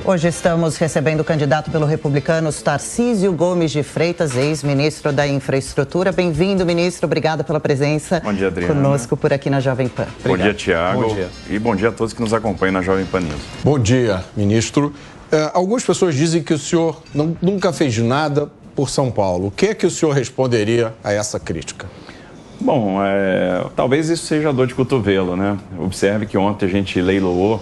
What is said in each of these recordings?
Hoje estamos recebendo o candidato pelo Republicanos, Tarcísio Gomes de Freitas, ex-ministro da Infraestrutura. Bem-vindo, ministro. Obrigada pela presença. Bom dia, Adriana. Conosco por aqui na Jovem Pan. Bom dia, Tiago. Bom dia. E bom dia a todos que nos acompanham na Jovem Pan News. Bom dia, ministro. Algumas pessoas dizem que o senhor nunca fez nada por São Paulo. O que é que o senhor responderia a essa crítica? Bom, talvez isso seja dor de cotovelo, né? Observe que ontem a gente leiloou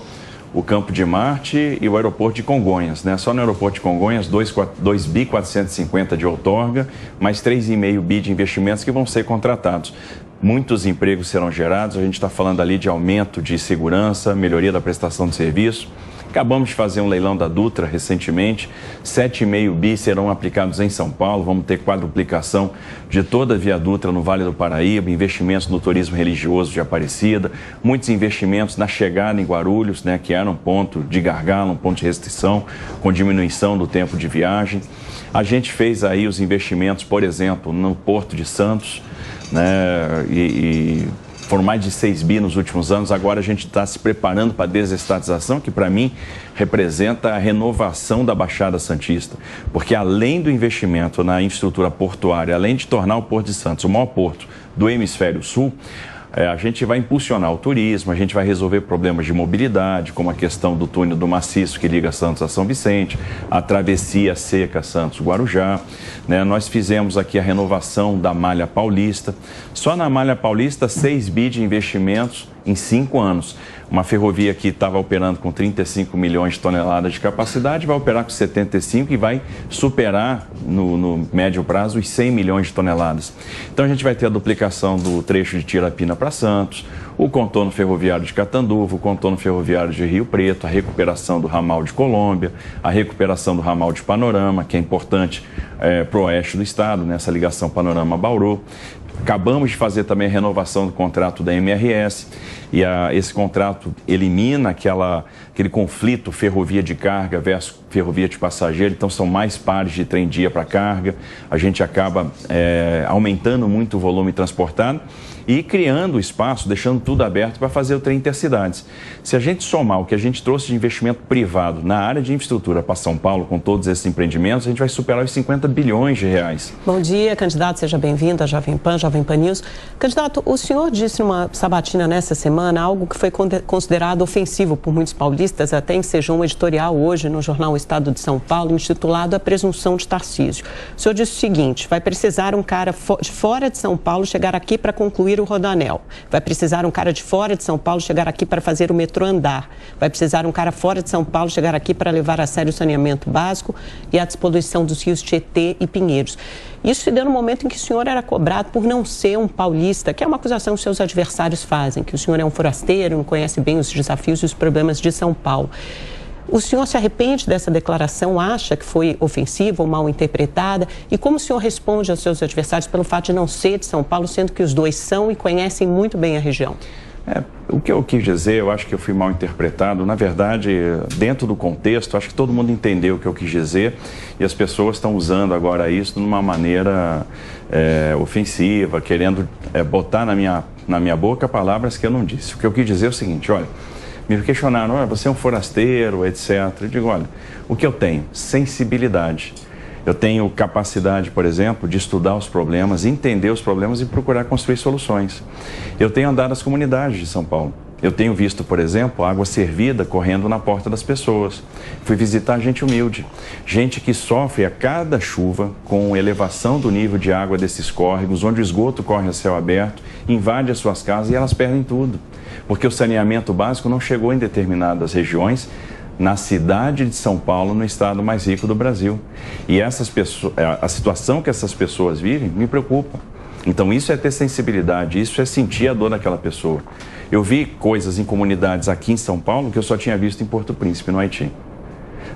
o Campo de Marte e o aeroporto de Congonhas, né? Só no aeroporto de Congonhas, 2 bi 450 de outorga, mais 3,5 bi de investimentos que vão ser contratados. Muitos empregos serão gerados, a gente está falando ali de aumento de segurança, melhoria da prestação de serviço. Acabamos de fazer um leilão da Dutra recentemente, 7,5 bi serão aplicados em São Paulo, vamos ter quadruplicação de toda a Via Dutra no Vale do Paraíba, investimentos no turismo religioso de Aparecida, muitos investimentos na chegada em Guarulhos, né, que era um ponto de gargalo, um ponto de restrição, com diminuição do tempo de viagem. A gente fez aí os investimentos, por exemplo, no Porto de Santos, né, foram mais de 6 bi nos últimos anos. Agora a gente está se preparando para a desestatização, que para mim representa a renovação da Baixada Santista. Porque além do investimento na infraestrutura portuária, além de tornar o Porto de Santos o maior porto do Hemisfério Sul, a gente vai impulsionar o turismo, a gente vai resolver problemas de mobilidade, como a questão do túnel do Maciço, que liga Santos a São Vicente, a travessia seca Santos-Guarujá, né? Nós fizemos aqui a renovação da Malha Paulista. Só na Malha Paulista, 6 bi de investimentos em 5 anos. Uma ferrovia que estava operando com 35 milhões de toneladas de capacidade, vai operar com 75 e vai superar no médio prazo os 100 milhões de toneladas. Então a gente vai ter a duplicação do trecho de Tirapina para Santos, o contorno ferroviário de Catanduva, o contorno ferroviário de Rio Preto, a recuperação do ramal de Colômbia, a recuperação do ramal de Panorama, que é importante para o oeste do estado, nessa ligação Panorama-Bauru. Acabamos de fazer também a renovação do contrato da MRS e esse contrato elimina aquele conflito ferrovia de carga versus ferrovia de passageiro, então são mais pares de trem-dia para carga, a gente acaba aumentando muito o volume transportado e criando espaço, deixando tudo aberto para fazer o trem intercidades. Se a gente somar o que a gente trouxe de investimento privado na área de infraestrutura para São Paulo, com todos esses empreendimentos, a gente vai superar os 50 bilhões de reais. Bom dia, candidato, seja bem-vindo à Jovem Pan News. Candidato, o senhor disse numa sabatina nessa semana algo que foi considerado ofensivo por muitos paulistas, até ensejou um editorial hoje no jornal O Estado de São Paulo, intitulado A Presunção de Tarcísio. O senhor disse o seguinte: vai precisar um cara de fora de São Paulo chegar aqui para concluir o Rodoanel. Vai precisar um cara de fora de São Paulo chegar aqui para fazer o metrô andar. Vai precisar um cara fora de São Paulo chegar aqui para levar a sério o saneamento básico e a despoluição dos rios Tietê e Pinheiros. Isso se deu no momento em que o senhor era cobrado por não ser um paulista, que é uma acusação que seus adversários fazem, que o senhor é um forasteiro, não conhece bem os desafios e os problemas de São Paulo. O senhor se arrepende dessa declaração? Acha que foi ofensiva ou mal interpretada? E como o senhor responde aos seus adversários pelo fato de não ser de São Paulo, sendo que os dois são e conhecem muito bem a região? O que eu quis dizer, eu acho que eu fui mal interpretado. Na verdade, dentro do contexto, acho que todo mundo entendeu o que eu quis dizer e as pessoas estão usando agora isso de uma maneira ofensiva, querendo botar na minha boca palavras que eu não disse. O que eu quis dizer é o seguinte: olha, me questionaram, você é um forasteiro, etc. Eu digo, olha, o que eu tenho? Sensibilidade. Eu tenho capacidade, por exemplo, de estudar os problemas, entender os problemas e procurar construir soluções. Eu tenho andado nas comunidades de São Paulo. Eu tenho visto, por exemplo, água servida correndo na porta das pessoas. Fui visitar gente humilde, gente que sofre a cada chuva com elevação do nível de água desses córregos, onde o esgoto corre a céu aberto, invade as suas casas e elas perdem tudo. Porque o saneamento básico não chegou em determinadas regiões, na cidade de São Paulo, no estado mais rico do Brasil. E a situação que essas pessoas vivem me preocupa. Então isso é ter sensibilidade, isso é sentir a dor daquela pessoa. Eu vi coisas em comunidades aqui em São Paulo que eu só tinha visto em Porto Príncipe, no Haiti.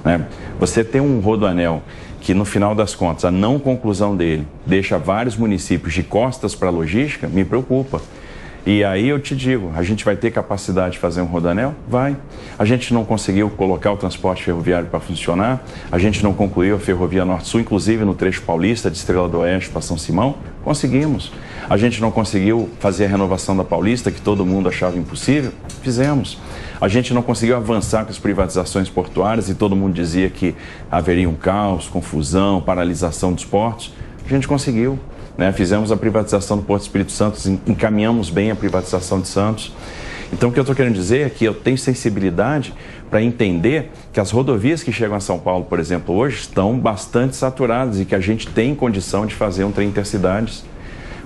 Né? Você tem um rodoanel que, no final das contas, a não conclusão dele deixa vários municípios de costas para a logística, me preocupa. E aí eu te digo, a gente vai ter capacidade de fazer um rodoanel? Vai. A gente não conseguiu colocar o transporte ferroviário para funcionar, a gente não concluiu a Ferrovia Norte-Sul, inclusive no trecho paulista, de Estrela do Oeste para São Simão, conseguimos. A gente não conseguiu fazer a renovação da Paulista, que todo mundo achava impossível, fizemos. A gente não conseguiu avançar com as privatizações portuárias e todo mundo dizia que haveria um caos, confusão, paralisação dos portos, a gente conseguiu. Fizemos a privatização do Porto Espírito Santo, encaminhamos bem a privatização de Santos. Então, o que eu estou querendo dizer é que eu tenho sensibilidade para entender que as rodovias que chegam a São Paulo, por exemplo, hoje estão bastante saturadas e que a gente tem condição de fazer um trem intercidades.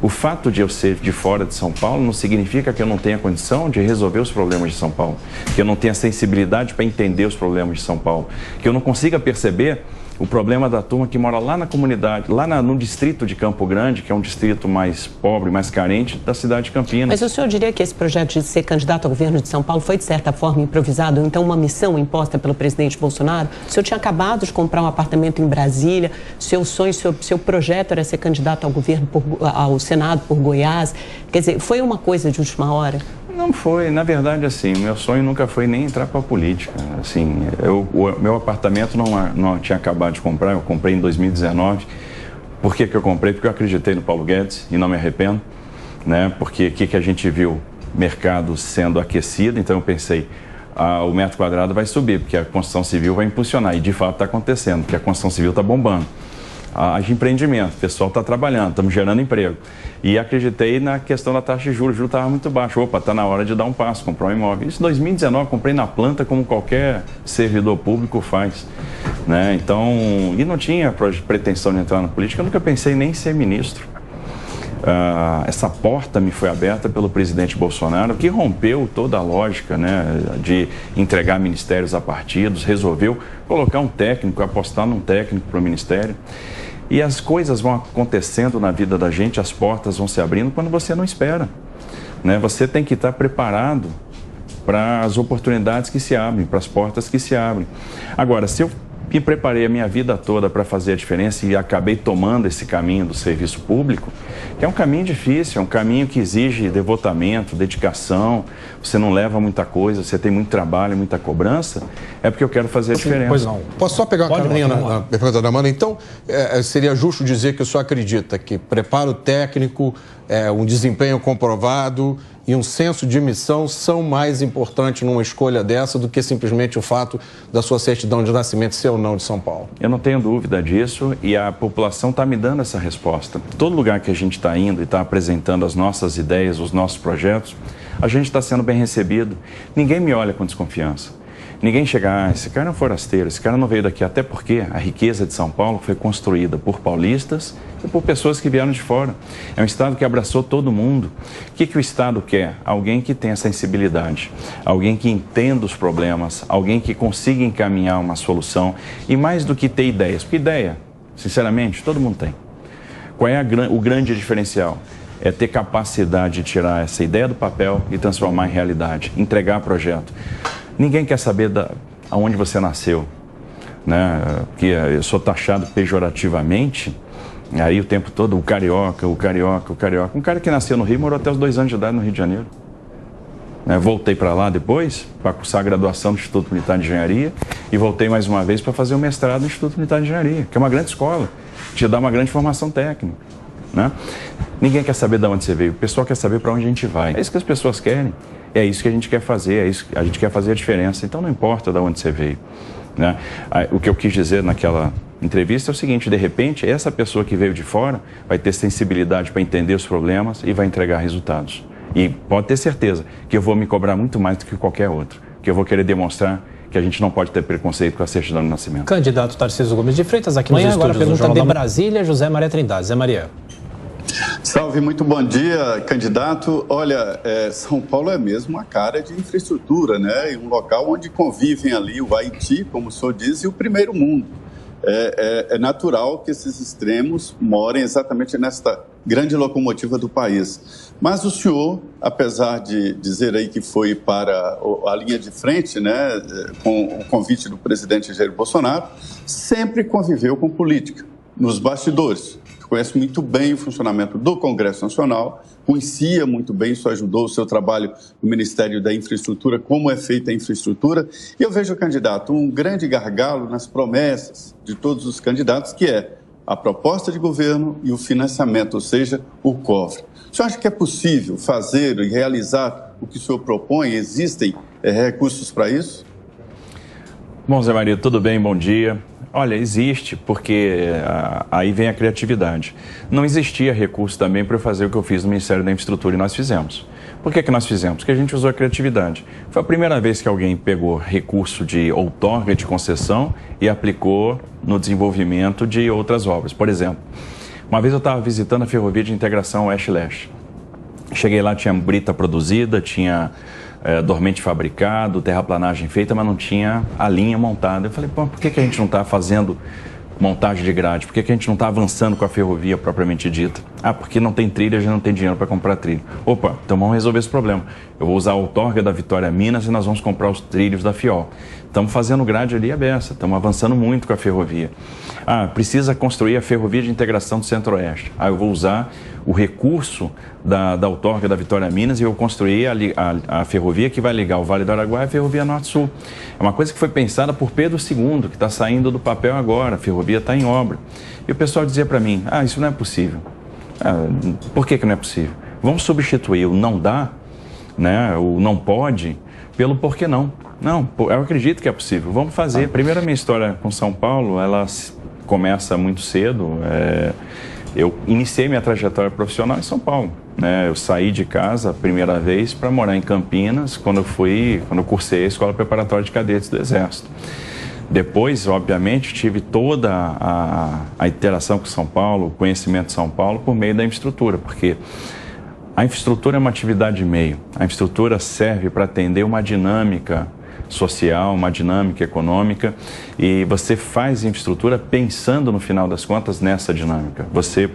O fato de eu ser de fora de São Paulo não significa que eu não tenha condição de resolver os problemas de São Paulo, que eu não tenha sensibilidade para entender os problemas de São Paulo, que eu não consiga perceber o problema da turma que mora lá na comunidade, no distrito de Campo Grande, que é um distrito mais pobre, mais carente da cidade de Campinas. Mas o senhor diria que esse projeto de ser candidato ao governo de São Paulo foi, de certa forma, improvisado, então uma missão imposta pelo presidente Bolsonaro? O senhor tinha acabado de comprar um apartamento em Brasília, seu sonho, seu projeto era ser candidato ao governo, ao Senado por Goiás, quer dizer, foi uma coisa de última hora? Não foi, na verdade, assim, meu sonho nunca foi nem entrar para a política. Assim, meu apartamento não tinha acabado de comprar, eu comprei em 2019. Por que eu comprei? Porque eu acreditei no Paulo Guedes e não me arrependo, Porque o que a gente viu? Mercado sendo aquecido, então eu pensei, o metro quadrado vai subir, porque a construção civil vai impulsionar, e de fato está acontecendo, porque a construção civil está bombando. De empreendimento, o pessoal está trabalhando, estamos gerando emprego. E acreditei na questão da taxa de juros, o juro estava muito baixo. Opa, está na hora de dar um passo, comprar um imóvel. Isso em 2019, comprei na planta como qualquer servidor público faz. Então, e não tinha pretensão de entrar na política, eu nunca pensei nem em ser ministro. Essa porta me foi aberta pelo presidente Bolsonaro, que rompeu toda a lógica de entregar ministérios a partidos, resolveu colocar um técnico, apostar num técnico para o ministério. E as coisas vão acontecendo na vida da gente, as portas vão se abrindo quando você não espera. Você tem que estar preparado para as oportunidades que se abrem, para as portas que se abrem. Agora, se eu me preparei a minha vida toda para fazer a diferença e acabei tomando esse caminho do serviço público, que é um caminho difícil, é um caminho que exige devotamento, dedicação, você não leva muita coisa, você tem muito trabalho, muita cobrança, é porque eu quero fazer a diferença. Pois não. Posso só pegar uma carinha na pergunta da Amanda? Então, seria justo dizer que o senhor acredita que preparo técnico, um desempenho comprovado e um senso de missão são mais importantes numa escolha dessa do que simplesmente o fato da sua certidão de nascimento ser ou não de São Paulo? Eu não tenho dúvida disso e a população está me dando essa resposta. Todo lugar que a gente está indo e está apresentando as nossas ideias, os nossos projetos, a gente está sendo bem recebido. Ninguém me olha com desconfiança. Ninguém chega, esse cara é um forasteiro, esse cara não veio daqui, até porque a riqueza de São Paulo foi construída por paulistas e por pessoas que vieram de fora. É um estado que abraçou todo mundo. O que o estado quer? Alguém que tenha sensibilidade, alguém que entenda os problemas, alguém que consiga encaminhar uma solução e mais do que ter ideias, porque ideia, sinceramente, todo mundo tem. Qual é o grande diferencial? É ter capacidade de tirar essa ideia do papel e transformar em realidade, entregar projeto. Ninguém quer saber aonde você nasceu, Porque eu sou taxado pejorativamente, aí o tempo todo, o carioca. Um cara que nasceu no Rio morou até os 2 anos de idade no Rio de Janeiro. Voltei para lá depois, para cursar a graduação no Instituto Militar de Engenharia, e voltei mais uma vez para fazer o mestrado no Instituto Militar de Engenharia, que é uma grande escola, te dá uma grande formação técnica. Ninguém quer saber de onde você veio, o pessoal quer saber para onde a gente vai. É isso que as pessoas querem. É isso que a gente quer fazer, a gente quer fazer a diferença. Então não importa de onde você veio. O que eu quis dizer naquela entrevista é o seguinte, de repente, essa pessoa que veio de fora vai ter sensibilidade para entender os problemas e vai entregar resultados. E pode ter certeza que eu vou me cobrar muito mais do que qualquer outro, que eu vou querer demonstrar que a gente não pode ter preconceito com a certidão de nascimento. Candidato Tarcísio Gomes de Freitas, aqui nos estúdios do Jornal de Brasília, José Maria Trindade. Zé Maria. Salve, muito bom dia, candidato. Olha, São Paulo é mesmo uma cara de infraestrutura, E um local onde convivem ali o Haiti, como o senhor diz, e o primeiro mundo. É natural que esses extremos morem exatamente nesta grande locomotiva do país. Mas o senhor, apesar de dizer aí que foi para a linha de frente, com o convite do presidente Jair Bolsonaro, sempre conviveu com política, nos bastidores. conhece muito bem o funcionamento do Congresso Nacional, conhecia muito bem, isso ajudou o seu trabalho no Ministério da Infraestrutura, como é feita a infraestrutura. E eu vejo, candidato, um grande gargalo nas promessas de todos os candidatos, que é a proposta de governo e o financiamento, ou seja, o cofre. O senhor acha que é possível fazer e realizar o que o senhor propõe? Existem recursos para isso? Bom, Zé Maria, tudo bem? Bom dia. Olha, existe, porque aí vem a criatividade. Não existia recurso também para eu fazer o que eu fiz no Ministério da Infraestrutura e nós fizemos. Por que nós fizemos? Porque a gente usou a criatividade. Foi a primeira vez que alguém pegou recurso de outorga de concessão e aplicou no desenvolvimento de outras obras. Por exemplo, uma vez eu estava visitando a Ferrovia de Integração Oeste-Leste. Cheguei lá, tinha brita produzida, tinha dormente fabricado, terraplanagem feita, mas não tinha a linha montada. Eu falei, pô, por que a gente não está fazendo montagem de grade? Por que a gente não está avançando com a ferrovia propriamente dita? Ah, porque não tem trilha, a gente não tem dinheiro para comprar trilho. Opa, então vamos resolver esse problema. Eu vou usar a outorga da Vitória Minas e nós vamos comprar os trilhos da FIOL. Estamos fazendo grade ali aberta, estamos avançando muito com a ferrovia. Ah, precisa construir a Ferrovia de Integração do Centro-Oeste. Ah, eu vou usar o recurso da outorga da Vitória Minas e eu construir a ferrovia que vai ligar o Vale do Araguaia à Ferrovia Norte-Sul. É uma coisa que foi pensada por Pedro II, que está saindo do papel agora, a ferrovia está em obra. E o pessoal dizia para mim, isso não é possível. Por que não é possível? Vamos substituir o não dá, né, o não pode, pelo por que não. Não, eu acredito que é possível. Vamos fazer. Primeiro, a minha história com São Paulo, ela começa muito cedo. Eu iniciei minha trajetória profissional em São Paulo, né? Eu saí de casa a primeira vez para morar em Campinas, quando eu cursei a Escola Preparatória de Cadetes do Exército. Depois, obviamente, tive toda a interação com São Paulo, o conhecimento de São Paulo por meio da infraestrutura, porque a infraestrutura é uma atividade de meio. A infraestrutura serve para atender uma dinâmica social, uma dinâmica econômica, e você faz infraestrutura pensando, no final das contas, nessa dinâmica. Você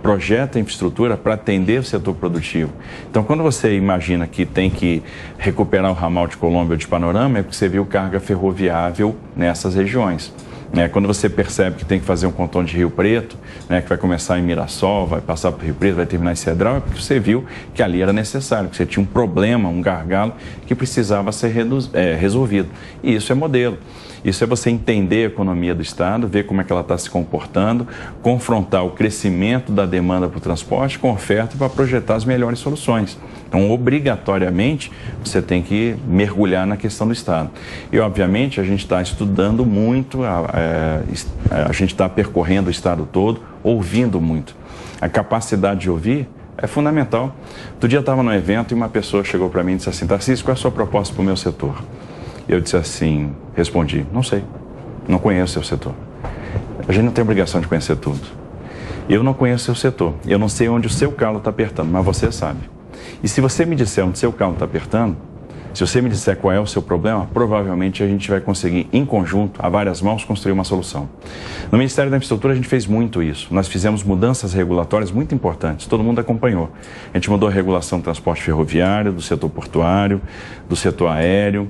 projeta a infraestrutura para atender o setor produtivo. Então, quando você imagina que tem que recuperar o ramal de Colômbia ou de Panorama, é porque você viu carga ferroviável nessas regiões. Quando você percebe que tem que fazer um contorno de Rio Preto, que vai começar em Mirassol, vai passar por Rio Preto, vai terminar em Cedral, é porque você viu que ali era necessário, que você tinha um problema, um gargalo que precisava ser resolvido. E isso é modelo. Isso é você entender a economia do Estado, ver como é que ela está se comportando, confrontar o crescimento da demanda para o transporte com oferta para projetar as melhores soluções. Então, obrigatoriamente, você tem que mergulhar na questão do Estado. E, obviamente, a gente está estudando muito, a gente está percorrendo o Estado todo, ouvindo muito. A capacidade de ouvir é fundamental. Outro dia eu estava num evento e uma pessoa chegou para mim e disse assim, Tarcísio, qual é a sua proposta para o meu setor? Eu disse assim, respondi, não sei, não conheço o seu setor. A gente não tem obrigação de conhecer tudo. Eu não conheço o seu setor, eu não sei onde o seu calo está apertando, mas você sabe. E se você me disser onde o seu calo está apertando, se você me disser qual é o seu problema, provavelmente a gente vai conseguir, em conjunto, a várias mãos, construir uma solução. No Ministério da Infraestrutura, a gente fez muito isso. Nós fizemos mudanças regulatórias muito importantes, todo mundo acompanhou. A gente mudou a regulação do transporte ferroviário, do setor portuário, do setor aéreo,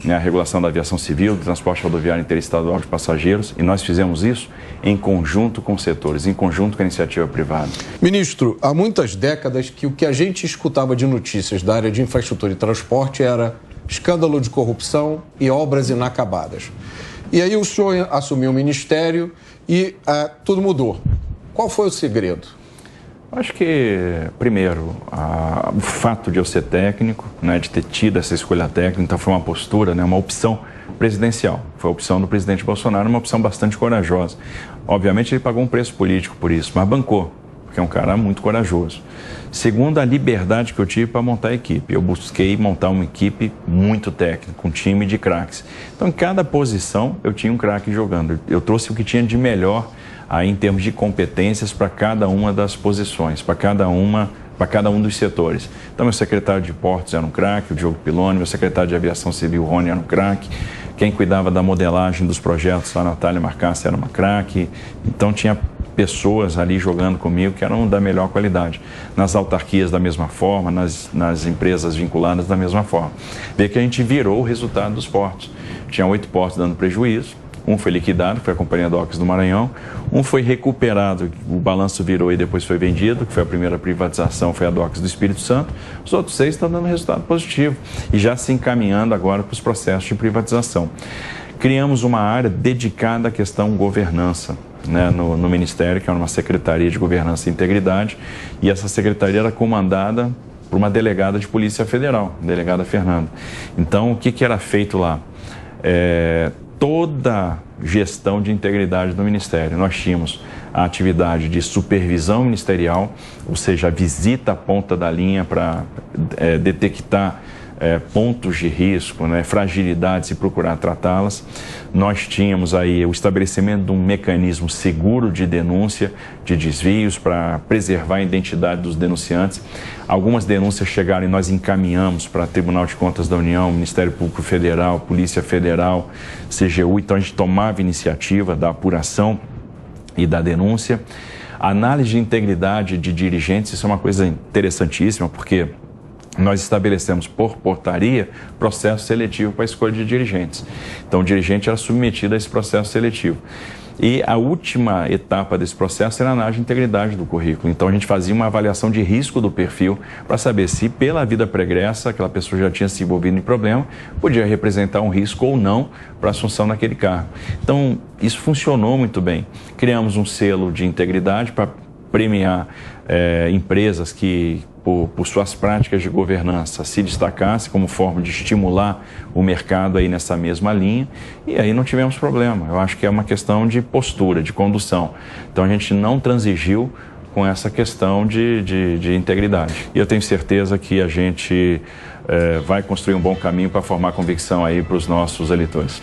a regulação da aviação civil, do transporte rodoviário interestadual de passageiros, e nós fizemos isso em conjunto com os setores, em conjunto com a iniciativa privada. Ministro, há muitas décadas que o que a gente escutava de notícias da área de infraestrutura e transporte era escândalo de corrupção e obras inacabadas. E aí o senhor assumiu o ministério e tudo mudou. Qual foi o segredo? Acho que, primeiro, o fato de eu ser técnico, de ter tido essa escolha técnica, então foi uma postura, uma opção presidencial. Foi a opção do presidente Bolsonaro, uma opção bastante corajosa. Obviamente, ele pagou um preço político por isso, mas bancou, porque é um cara muito corajoso. Segundo, a liberdade que eu tive para montar a equipe. Eu busquei montar uma equipe muito técnica, um time de craques. Então, em cada posição, eu tinha um craque jogando. Eu trouxe o que tinha de melhor aí em termos de competências para cada uma das posições, para cada um dos setores. Então, meu secretário de Portos era um craque, o Diogo Piloni, meu secretário de Aviação Civil, o Rony, era um craque. Quem cuidava da modelagem dos projetos, a Natália Marcassi, era uma craque. Então, tinha pessoas ali jogando comigo que eram da melhor qualidade. Nas autarquias da mesma forma, nas empresas vinculadas da mesma forma. Vê que a gente virou o resultado dos portos. Tinha 8 portos dando prejuízo, Um foi liquidado, que foi a Companhia Docas do Maranhão. Um foi recuperado, o balanço virou e depois foi vendido, que foi a primeira privatização, foi a Docas do Espírito Santo. Os outros 6 estão dando resultado positivo e já se encaminhando agora para os processos de privatização. Criamos uma área dedicada à questão governança, né, no Ministério, que é uma Secretaria de Governança e Integridade, e essa secretaria era comandada por uma delegada de Polícia Federal, delegada Fernanda. Então, o que era feito lá? Toda gestão de integridade do Ministério. Nós tínhamos a atividade de supervisão ministerial, ou seja, a visita à ponta da linha para detectar pontos de risco, né, fragilidades e procurar tratá-las. Nós tínhamos aí o estabelecimento de um mecanismo seguro de denúncia de desvios para preservar a identidade dos denunciantes. Algumas denúncias chegaram e nós encaminhamos para o Tribunal de Contas da União, Ministério Público Federal, Polícia Federal, CGU. Então a gente tomava iniciativa da apuração e da denúncia. A análise de integridade de dirigentes, isso é uma coisa interessantíssima, porque nós estabelecemos por portaria processo seletivo para a escolha de dirigentes. Então, o dirigente era submetido a esse processo seletivo. E a última etapa desse processo era a análise de integridade do currículo. Então, a gente fazia uma avaliação de risco do perfil para saber se, pela vida pregressa, aquela pessoa já tinha se envolvido em problema, podia representar um risco ou não para a assunção naquele cargo. Então, isso funcionou muito bem. Criamos um selo de integridade para premiar empresas que, por suas práticas de governança, se destacasse como forma de estimular o mercado aí nessa mesma linha, e aí não tivemos problema. Eu acho que é uma questão de postura, de condução. Então a gente não transigiu com essa questão de integridade. E eu tenho certeza que a gente vai construir um bom caminho para formar convicção aí para os nossos eleitores.